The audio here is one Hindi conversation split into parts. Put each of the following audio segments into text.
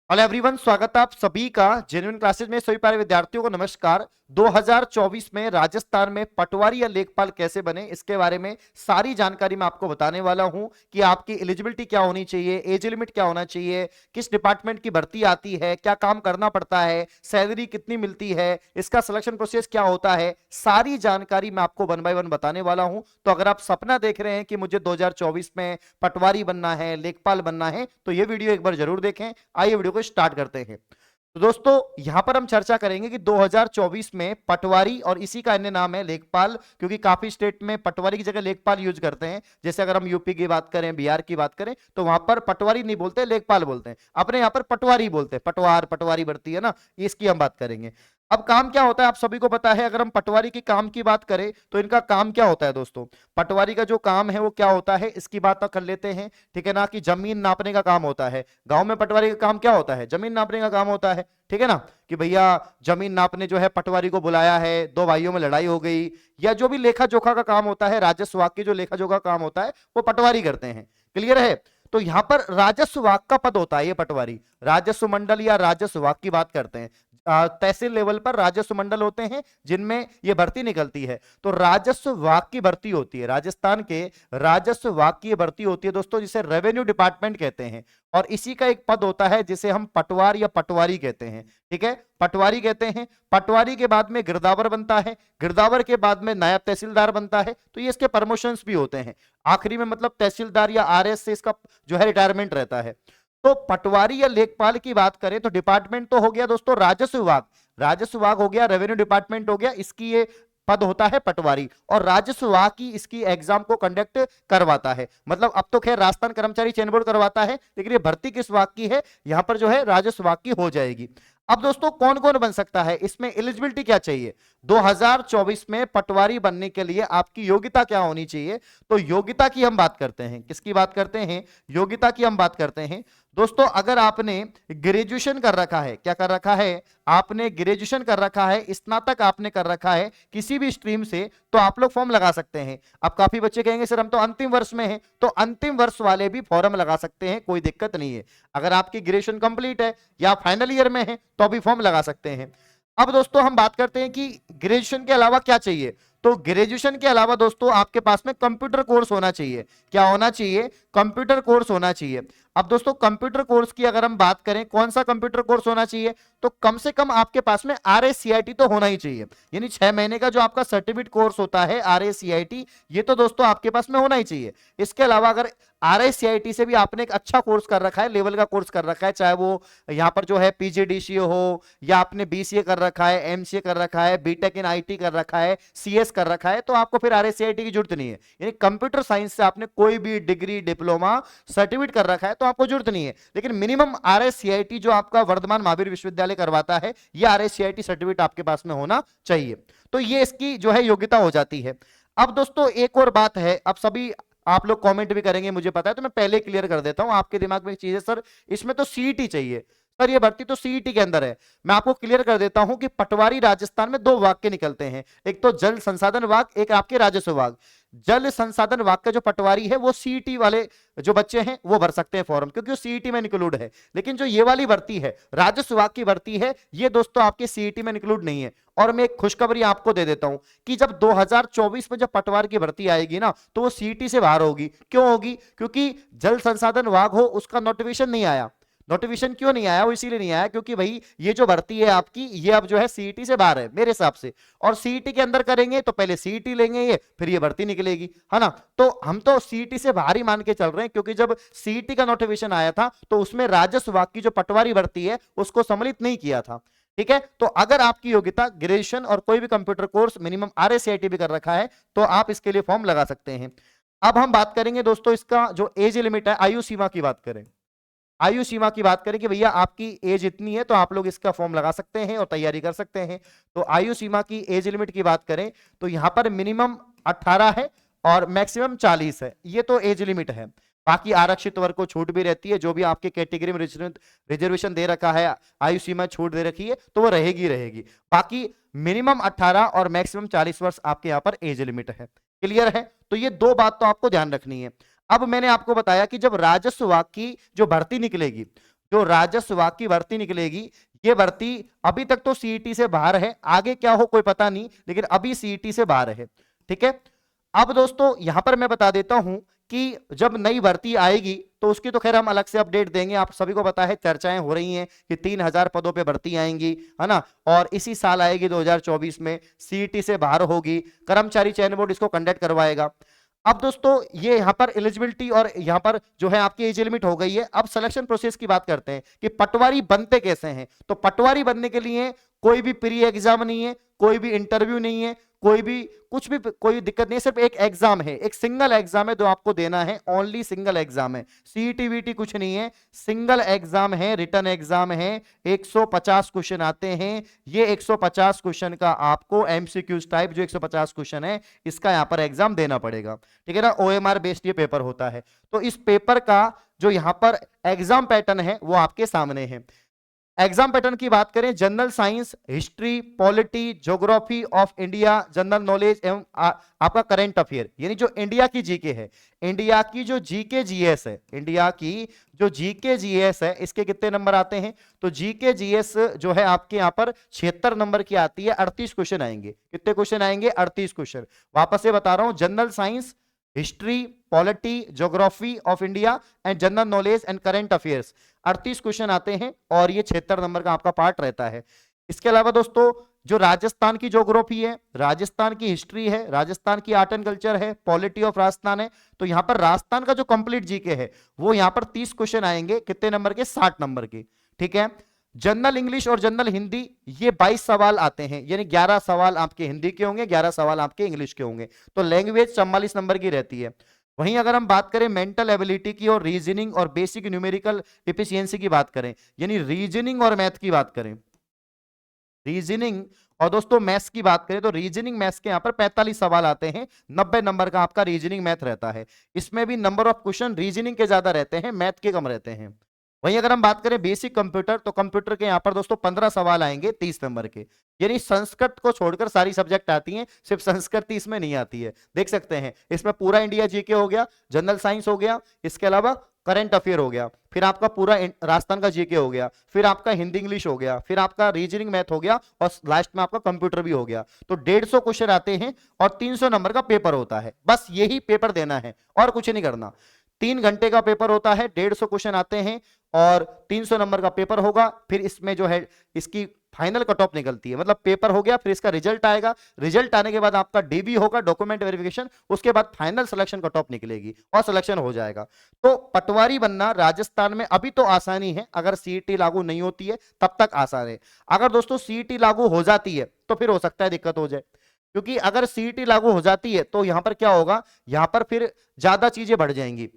हेलो एवरीवन, स्वागत है आप सभी का जेन्युइन क्लासेस में। सभी प्यारे विद्यार्थियों को नमस्कार। 2024 में राजस्थान में पटवारी या लेखपाल कैसे बने, इसके बारे में सारी जानकारी मैं आपको बताने वाला हूं कि आपकी एलिजिबिलिटी क्या होनी चाहिए, एज लिमिट क्या होना चाहिए, किस डिपार्टमेंट की भर्ती आती है, क्या काम करना पड़ता है, सैलरी कितनी मिलती है, इसका सिलेक्शन प्रोसेस क्या होता है, सारी जानकारी मैं आपको वन बाय वन बताने वाला हूं। तो अगर आप सपना देख रहे हैं कि मुझे 2024 में पटवारी बनना है, लेखपाल बनना है, तो ये वीडियो एक बार जरूर देखें। आइए वीडियो को स्टार्ट करते हैं। तो दोस्तों, यहां पर हम चर्चा करेंगे कि 2024 में पटवारी, और इसी का अन्य नाम है लेखपाल, क्योंकि काफी स्टेट में पटवारी की जगह लेखपाल यूज करते हैं। जैसे अगर हम यूपी की बात करें, बिहार की बात करें, तो वहां पर पटवारी नहीं बोलते, लेखपाल बोलते हैं। अपने यहां पर पटवारी बोलते हैं, पटवार पटवारी बढ़ती है ना, इसकी हम बात करेंगे। अब काम क्या होता है आप सभी को पता है। अगर हम पटवारी के काम की बात करें तो इनका काम क्या होता है दोस्तों। पटवारी का जो काम है वो क्या होता है, इसकी बात कर लेते हैं, ठीक है ना। कि जमीन नापने का काम होता है। गांव में पटवारी का काम क्या होता है, जमीन नापने का काम होता है, ठीक है ना। कि भैया जमीन नापने जो है पटवारी को बुलाया है, दो भाइयों में लड़ाई हो गई, या जो भी लेखा जोखा का काम होता है, राजस्व विभाग की जो लेखा जोखा काम होता है वो पटवारी करते हैं। क्लियर है। तो यहां पर राजस्व विभाग का पद होता है ये पटवारी। राजस्व मंडल या राजस्व विभाग की बात करते हैं। तहसील लेवल पर राजस्व मंडल होते हैं जिनमें ये भर्ती निकलती है। तो राजस्व विभाग की भर्ती होती है, राजस्थान के राजस्व विभाग की भर्ती होती है दोस्तों, जिसे रेवेन्यू डिपार्टमेंट कहते हैं। और इसी का एक पद होता है जिसे हम पटवार या पटवारी कहते हैं, ठीक है, पटवारी कहते हैं। पटवारी के बाद में गिरदावर बनता है, गिरदावर के बाद में नायब तहसीलदार बनता है। तो ये इसके प्रमोशंस भी होते हैं। आखिरी में मतलब तहसीलदार या आरएस से इसका जो है रिटायरमेंट रहता है। तो पटवारी या लेखपाल की बात करें तो डिपार्टमेंट तो हो गया दोस्तों राजस्व विभाग, राजस्व विभाग हो गया, रेवेन्यू डिपार्टमेंट हो गया, इसकी ये पद होता है पटवारी। और राजस्व विभाग की इसकी एग्जाम को कंडक्ट करवाता है। मतलब अब तो खैर राजस्थान कर्मचारी चयन बोर्ड करवाता है, लेकिन ये भर्ती किस विभाग की है, यहां पर जो है राजस्व विभाग की हो जाएगी। अब दोस्तों कौन कौन बन सकता है, इसमें एलिजिबिलिटी क्या चाहिए। 2024 में पटवारी बनने के लिए आपकी योग्यता क्या होनी चाहिए। तो योग्यता की हम बात करते हैं, किसकी बात करते हैं, योग्यता की हम बात करते हैं। दोस्तों अगर आपने ग्रेजुएशन कर रखा है, क्या कर रखा है, आपने ग्रेजुएशन कर रखा है, स्नातक आपने कर रखा है किसी भी स्ट्रीम से, तो आप लोग फॉर्म लगा सकते हैं। अब काफी बच्चे कहेंगे सर हम तो अंतिम वर्ष में हैं, तो अंतिम वर्ष वाले भी फॉर्म लगा सकते हैं, कोई दिक्कत नहीं है। अगर आपकी ग्रेजुएशन कंप्लीट है या फाइनल ईयर में है तो भी फॉर्म लगा सकते हैं। अब दोस्तों हम बात करते हैं कि ग्रेजुएशन के अलावा क्या चाहिए। तो ग्रेजुएशन के अलावा दोस्तों आपके पास में कंप्यूटर कोर्स होना चाहिए। क्या होना चाहिए, कंप्यूटर कोर्स होना चाहिए। अब दोस्तों कंप्यूटर कोर्स की अगर हम बात करें, कौन सा कंप्यूटर कोर्स होना चाहिए, तो कम से कम आपके पास में RACIT तो होना ही चाहिए। यानी 6 महीने का जो आपका सर्टिफिकेट कोर्स होता है RACIT, ये तो दोस्तों आपके पास में होना ही चाहिए। इसके अलावा अगर RACIT से भी आपने एक अच्छा कोर्स कर रखा है, लेवल का कोर्स कर रखा है, चाहे वो यहाँ पर जो है PGDCA हो, या आपने BCA कर रखा है, MCA कर रखा है, BTech इन IT कर रखा है, CS कर रखा है, तो आपको फिर RACIT की जरूरत नहीं है। यानी कंप्यूटर साइंस से आपने कोई भी डिग्री, डिप्लोमा, सर्टिफिकेट कर रखा है तो आपको जरूरत नहीं है। लेकिन मिनिमम RACIT जो आपका वर्धमान महावीर विश्वविद्यालय करवाता है, ये RACIT सर्टिफिकेट आपके पास में होना चाहिए। तो ये इसकी जो है योग्यता हो जाती है। अब दोस्तों एक और बात है, अब सभी आप लोग कमेंट भी करेंगे मुझे पता है, तो मैं पहले क्लियर कर देता हूं आपके दिमाग में एक चीज है, सर इसमें तो CET चाहिए, सर ये भर्ती तो CET के अंदर है। मैं आपको क्लियर कर देता हूं कि पटवारी राजस्थान में 2 विभाग के निकलते हैं, एक तो जल संसाधन विभाग, एक आपके राजस्व विभाग। जल संसाधन विभाग का जो पटवारी है वो CET वाले जो बच्चे हैं वो भर सकते हैं फॉर्म, क्योंकि वो CET में इंक्लूड है। लेकिन जो ये वाली भर्ती है, राजस्व विभाग की भर्ती है, ये दोस्तों आपके CET में इंक्लूड नहीं है। और मैं एक खुशखबरी आपको दे देता हूं कि जब 2024 में जब पटवार की भर्ती आएगी ना, तो वो CET से बाहर होगी। क्यों होगी, क्योंकि जल संसाधन विभाग हो उसका नोटिफिकेशन नहीं आया। नोटिफिकेशन क्यों नहीं आया, वो इसीलिए नहीं आया क्योंकि भाई ये जो भर्ती है आपकी, ये अब जो है CET से बाहर है मेरे हिसाब से। और CET के अंदर करेंगे तो पहले CET लेंगे ये, फिर ये भर्ती निकलेगी, है ना। तो हम तो CET से बाहर ही मान के चल रहे हैं, क्योंकि जब CET का नोटिफिकेशन आया था तो उसमें राजस्व विभाग की जो पटवारी भर्ती है उसको सम्मिलित नहीं किया था, ठीक है। तो अगर आपकी योग्यता ग्रेजुएशन और कोई भी कंप्यूटर कोर्स मिनिमम RACIT भी कर रखा है तो आप इसके लिए फॉर्म लगा सकते हैं। अब हम बात करेंगे दोस्तों इसका जो एज लिमिट है, आयु सीमा की बात करें, आयु सीमा की बात करें कि भैया आपकी एज इतनी है तो आप लोग इसका फॉर्म लगा सकते हैं और तैयारी कर सकते हैं। तो आयु सीमा की एज लिमिट की बात करें तो यहां पर मिनिमम 18 है और मैक्सिमम 40 है, ये तो एज लिमिट है। बाकी आरक्षित वर्ग को छूट भी रहती है, जो भी आपके कैटेगरी में रिजर्वेशन दे रखा है, आयु सीमा छूट दे रखी है, तो वो रहेगी रहेगी। बाकी मिनिमम 18 और मैक्सिमम 40 वर्ष आपके यहाँ पर एज लिमिट है। क्लियर है। तो ये 2 बात तो आपको ध्यान रखनी है। अब मैंने आपको बताया कि जब राजस्व विभाग की जो भर्ती निकलेगी जो राजस्व की भर्ती निकलेगी, ये भर्ती अभी तक तो सीईटी से बाहर है, आगे क्या हो कोई पता नहीं, लेकिन अभी सीईटी से बाहर है। ठीक है, अब दोस्तों यहां पर मैं बता देता हूं कि जब नई भर्ती आएगी तो उसकी तो खैर हम अलग से अपडेट देंगे। आप सभी को पता है, चर्चाएं हो रही हैं कि 3000 पदों पे भर्ती आएंगी, है ना, और इसी साल आएगी 2024 में, सीईटी से बाहर होगी, कर्मचारी चयन बोर्ड इसको कंडक्ट करवाएगा। अब दोस्तों ये यहां पर एलिजिबिलिटी और यहां पर जो है आपकी एज लिमिट हो गई है। अब सिलेक्शन प्रोसेस की बात करते हैं कि पटवारी बनते कैसे हैं। तो पटवारी बनने के लिए कोई भी प्री एग्जाम नहीं है, कोई भी इंटरव्यू नहीं है, कोई भी कुछ भी कोई दिक्कत नहीं है, सिर्फ एक एग्जाम है, एक सिंगल एग्जाम है जो आपको देना है, ओनली सिंगल एग्जाम है, सीईटी वीटी कुछ नहीं है, सिंगल एग्जाम है, रिटन एग्जाम है, 150 क्वेश्चन आते हैं। ये 150 क्वेश्चन का आपको एमसीक्यूज टाइप जो 150 क्वेश्चन है इसका यहां पर एग्जाम देना पड़ेगा। ठीक है ना, ओएमआर बेस्ड ये पेपर होता है। तो इस पेपर का जो यहां पर एग्जाम पैटर्न है वो आपके सामने है। एग्जाम पैटर्न की बात करें, general science, history, polity, geography of India, general knowledge एवं आपका करंट अफेयर, यानी जो इंडिया की जीके है, इंडिया की जो जीके जीएस है, इंडिया की जो जीके जीएस है, इसके कितने नंबर आते हैं? तो जीके जीएस जो है आपके यहां पर 76 नंबर की आती है, 38 क्वेश्चन आएंगे। कितने क्वेश्चन आएंगे? 38 क्वेश्चन। वापस से बता रहा हूं, general science, history, polity, geography of India and general knowledge and current affairs, 38 question आते हैं और ये 76 नंबर का आपका पार्ट रहता है। इसके अलावा दोस्तों जो राजस्थान की ज्योग्राफी है, राजस्थान की हिस्ट्री है, राजस्थान की आर्ट एंड कल्चर है, पॉलिटी ऑफ राजस्थान है, तो यहां पर राजस्थान का जो कंप्लीट जीके है वो यहां पर 30 क्वेश्चन आएंगे। कितने नंबर के? 60 नंबर के। ठीक है, जनरल इंग्लिश और जनरल हिंदी, ये 22 सवाल आते हैं, यानी 11 सवाल आपके हिंदी के होंगे, 11 सवाल आपके इंग्लिश के होंगे। तो लैंग्वेज 44 नंबर की रहती है। वहीं अगर हम बात करें मेंटल एबिलिटी की और रीजनिंग और बेसिक न्यूमेरिकल एफिशिएंसी की बात करें, यानी रीजनिंग और मैथ की बात करें, रीजनिंग और दोस्तों मैथ्स की बात करें, तो रीजनिंग मैथ्स के यहां पर 45 सवाल आते हैं, 90 नंबर का आपका रीजनिंग मैथ रहता है। इसमें भी नंबर ऑफ क्वेश्चन रीजनिंग के ज्यादा रहते हैं, मैथ के कम रहते हैं। वहीं अगर हम बात करें बेसिक कंप्यूटर, तो कंप्यूटर के यहां पर दोस्तों 15 सवाल आएंगे 30 नंबर के, यानी संस्कृत को छोड़कर सारी सब्जेक्ट आती हैं, सिर्फ संस्कृत इसमें नहीं आती है। देख सकते हैं इसमें पूरा इंडिया जीके हो गया, जनरल साइंस हो गया, इसके अलावा करंट अफेयर हो गया, फिर आपका पूरा राजस्थान का जीके हो गया, फिर आपका हिंदी इंग्लिश हो गया, फिर आपका रीजनिंग मैथ हो गया और लास्ट में आपका कंप्यूटर भी हो गया। तो 150 क्वेश्चन आते हैं और 300 नंबर का पेपर होता है। बस यही पेपर देना है और कुछ नहीं करना। 3 घंटे का पेपर होता है, 150 क्वेश्चन आते हैं और 300 नंबर का पेपर होगा। फिर इसमें जो है इसकी फाइनल कट ऑफ निकलती है, मतलब पेपर हो गया, फिर इसका रिजल्ट आएगा, रिजल्ट आने के बाद आपका डीबी होगा, डॉक्यूमेंट वेरिफिकेशन, उसके बाद फाइनल सिलेक्शन कट ऑफ निकलेगी और सिलेक्शन हो जाएगा। तो पटवारी बनना राजस्थान में अभी तो आसानी है, अगर सीईटी लागू नहीं होती है तब तक आसान है। अगर दोस्तों सीईटी लागू हो जाती है तो फिर हो सकता है दिक्कत हो जाए, क्योंकि अगर सीईटी लागू हो जाती है तो यहां पर क्या होगा, यहां पर फिर ज्यादा चीजें बढ़ जाएंगी,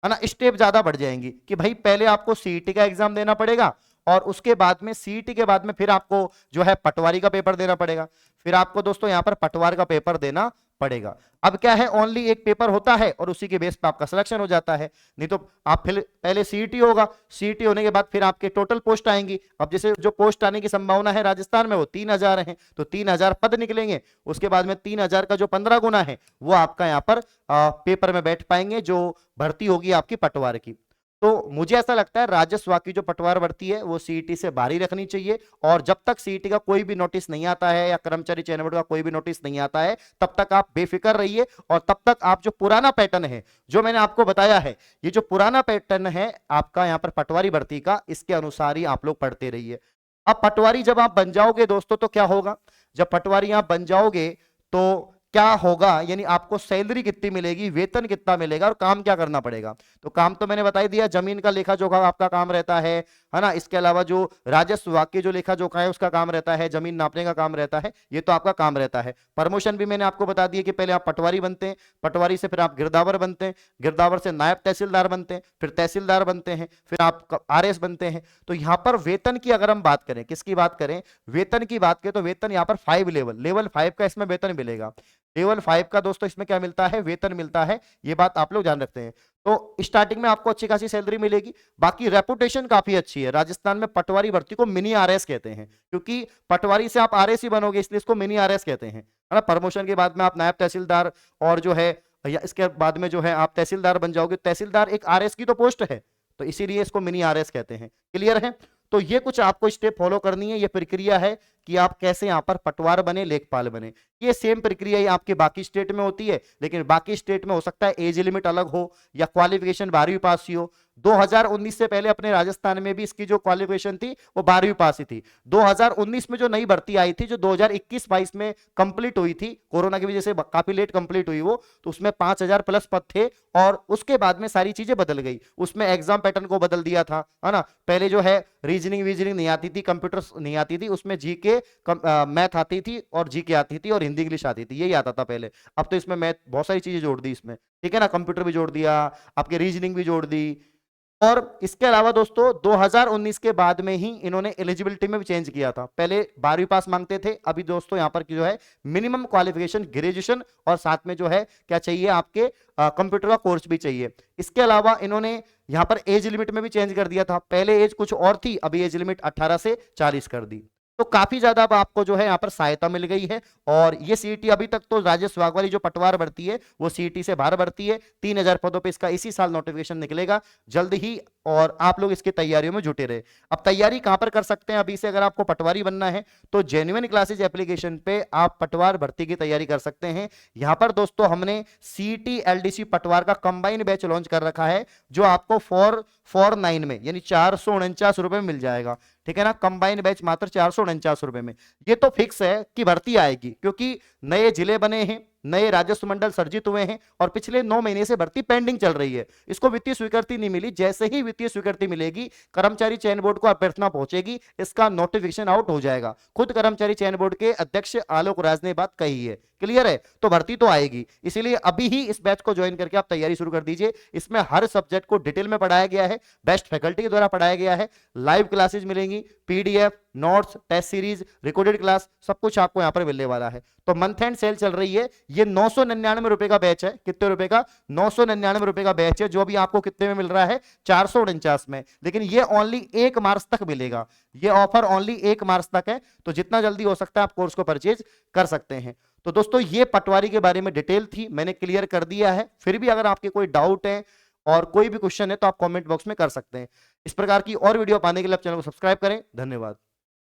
है ना, स्टेप ज्यादा बढ़ जाएंगी कि भाई पहले आपको सीईटी का एग्जाम देना पड़ेगा और उसके बाद में सीईटी के बाद में फिर आपको जो है पटवारी का पेपर देना पड़ेगा, फिर आपको दोस्तों यहां पर पटवार का पेपर देना पड़ेगा। अब क्या है, ओनली एक पेपर होता है और उसी के बेस पे आपका सिलेक्शन हो जाता है। नहीं तो आप फिर पहले सीईटी होगा, सीईटी होने के बाद फिर आपके टोटल पोस्ट आएंगी। अब जैसे जो पोस्ट आने की संभावना है राजस्थान में वो 3000 है, तो 3000 पद निकलेंगे, उसके बाद में 3000 का जो 15 गुना है वो आपका यहाँ पर पेपर में बैठ पाएंगे, जो भर्ती होगी आपकी पटवार की। तो मुझे ऐसा लगता है राजस्व की जो पटवार भर्ती है वो सीईटी से बाहर ही रखनी चाहिए, और जब तक सीईटी का कोई भी नोटिस नहीं आता है या कर्मचारी चयन बोर्ड का कोई भी नोटिस नहीं आता है तब तक आप बेफिक्र रहिए, और तब तक आप जो पुराना पैटर्न है जो मैंने आपको बताया है, ये जो पुराना पैटर्न है आपका यहाँ पर पटवारी भर्ती का, इसके अनुसार ही आप लोग पढ़ते रहिए। अब पटवारी जब आप बन जाओगे दोस्तों तो क्या होगा, जब पटवारी आप बन जाओगे तो क्या होगा, यानी आपको सैलरी कितनी मिलेगी, वेतन कितना मिलेगा और काम क्या करना पड़ेगा। तो काम तो मैंने बता ही दिया, जमीन का लेखा जोखा आपका काम रहता है ना, इसके अलावा जो राजस्व विभाग के जो लेखा जोखा है उसका काम रहता है, जमीन नापने का काम रहता है, ये तो आपका काम रहता है। प्रमोशन भी मैंने आपको बता दिया कि पहले आप पटवारी बनते हैं, पटवारी से फिर आप गिरदावर बनते हैं, गिरदावर से नायब तहसीलदार बनते हैं, फिर तहसीलदार बनते हैं, फिर आप आरएस बनते हैं। तो यहाँ पर वेतन की अगर हम बात करें, किसकी बात करें, वेतन की बात करें, तो वेतन यहाँ पर 5 लेवल 5 का इसमें वेतन मिलेगा। लेवल 5 का दोस्तों इसमें क्या मिलता है, वेतन मिलता है, ये बात आप लोग जान रखते हैं। तो स्टार्टिंग में आपको अच्छी खासी सैलरी मिलेगी। बाकी रेपुटेशन काफी अच्छी है राजस्थान में, पटवारी भर्ती को मिनी आरएस कहते हैं, क्योंकि पटवारी से आप आरएस ही बनोगे, इसलिए इसको मिनी आरएस कहते हैं, है ना। प्रमोशन के बाद में आप नायब तहसीलदार और जो है या इसके बाद में जो है आप तहसीलदार बन जाओगे। तहसीलदार एक आरएस की तो पोस्ट है, तो इसीलिए इसको मिनी आरएस कहते हैं। क्लियर है? तो ये कुछ आपको स्टेप फॉलो करनी है, ये प्रक्रिया है कि आप कैसे यहां पर पटवार बने, लेखपाल बने। ये सेम प्रक्रिया ही आपके बाकी स्टेट में होती है, लेकिन बाकी स्टेट में हो सकता है एज लिमिट अलग हो या क्वालिफिकेशन 12वीं पास ही हो। 2019 से पहले अपने राजस्थान में भी इसकी जो क्वालिफिकेशन थी वो 12वीं पास ही थी। 2019 में जो नई भर्ती आई थी, जो 2021-22 में कंप्लीट हुई थी, कोरोना की वजह से काफी लेट कंप्लीट हुई वो, तो उसमें 5000 प्लस पद थे और उसके बाद में सारी चीजें बदल गई। उसमें एग्जाम पैटर्न को बदल दिया था, है ना। पहले जो है रीजनिंग वीजनिंग नहीं आती थी, कंप्यूटर नहीं आती थी, उसमें जीके मैथ आती थी और जीके आती थी और हिंदी इंग्लिश आती थी, यही आता था पहले। अब तो इसमें मैथ बहुत सारी चीजें जोड़ दी इसमें, ठीक है ना, कंप्यूटर भी जोड़ दिया, आपके रीजनिंग भी जोड़ दी। और इसके अलावा दोस्तों 2019 के बाद में ही इन्होंने एलिजिबिलिटी में भी चेंज किया था। पहले 12वीं पास मांगते थे, अभी दोस्तों यहां पर जो है मिनिमम क्वालिफिकेशन ग्रेजुएशन और साथ में जो है क्या चाहिए, आपके कंप्यूटर का कोर्स भी चाहिए। इसके अलावा इन्होंने यहां पर एज लिमिट में भी चेंज कर दिया था, पहले एज कुछ और थी, अभी एज लिमिट 18 से 40 कर दी। तो काफी ज्यादा अब आपको जो है यहाँ पर सहायता मिल गई है। और ये सीईटी अभी तक तो राजस्व विभाग वाली जो पटवार भर्ती है वो सीईटी से बाहर भर्ती है। 3000 पदों पे इसका इसी साल नोटिफिकेशन निकलेगा जल्द ही, और आप लोग इसकी तैयारियों में जुटे रहे। अब तैयारी कहां पर कर सकते हैं अभी से, अगर आपको पटवारी बनना है तो जेन्युइन क्लासेज एप्लीकेशन पे आप पटवार भर्ती की तैयारी कर सकते हैं। यहां पर दोस्तों हमने सीईटी एलडीसी पटवार का कंबाइन बैच लॉन्च कर रखा है, जो आपको 449 में यानी 449 रुपए में मिल जाएगा, ठीक है ना। कंबाइन बैच मात्र 449 रुपए में। ये तो फिक्स है कि भर्ती आएगी, क्योंकि नए जिले बने हैं, नए राजस्व मंडल सर्जित हुए हैं और पिछले 9 महीने से भर्ती पेंडिंग चल रही है। इसको वित्तीय स्वीकृति नहीं मिली, जैसे ही वित्तीय स्वीकृति मिलेगी कर्मचारी चयन बोर्ड को अभ्यर्थना पहुंचेगी, इसका नोटिफिकेशन आउट हो जाएगा। खुद कर्मचारी चयन बोर्ड के अध्यक्ष आलोक राज ने बात कही है। क्लियर है? तो भर्ती तो आएगी, इसीलिए अभी ही इस बैच को ज्वाइन करके आप तैयारी शुरू कर दीजिए। इसमें हर सब्जेक्ट को डिटेल में पढ़ाया गया है, बेस्ट फैकल्टी के द्वारा पढ़ाया गया है, लाइव क्लासेज मिलेंगी, PDF, notes, test series, recorded class, सब कुछ आपको यहां पर मिलने वाला है। तो मंथ एंड सेल चल रही है। ये 999 रुपए का बैच है। कितने रुपए का? 999 रुपए का बैच है, जो भी आपको कितने में मिल रहा है, 449 में। लेकिन ये ओनली 1 मार्च तक मिलेगा, ये ऑफर ओनली 1 मार्च तक है। तो जितना जल्दी हो सकता है आप कोर्स को परचेज कर सकते हैं। तो दोस्तों ये पटवारी के बारे में डिटेल थी, मैंने क्लियर कर दिया है। फिर भी अगर आपके कोई डाउट है और कोई भी क्वेश्चन है तो आप कमेंट बॉक्स में कर सकते हैं। इस प्रकार की और वीडियो पाने के लिए आप चैनल को सब्सक्राइब करें। धन्यवाद।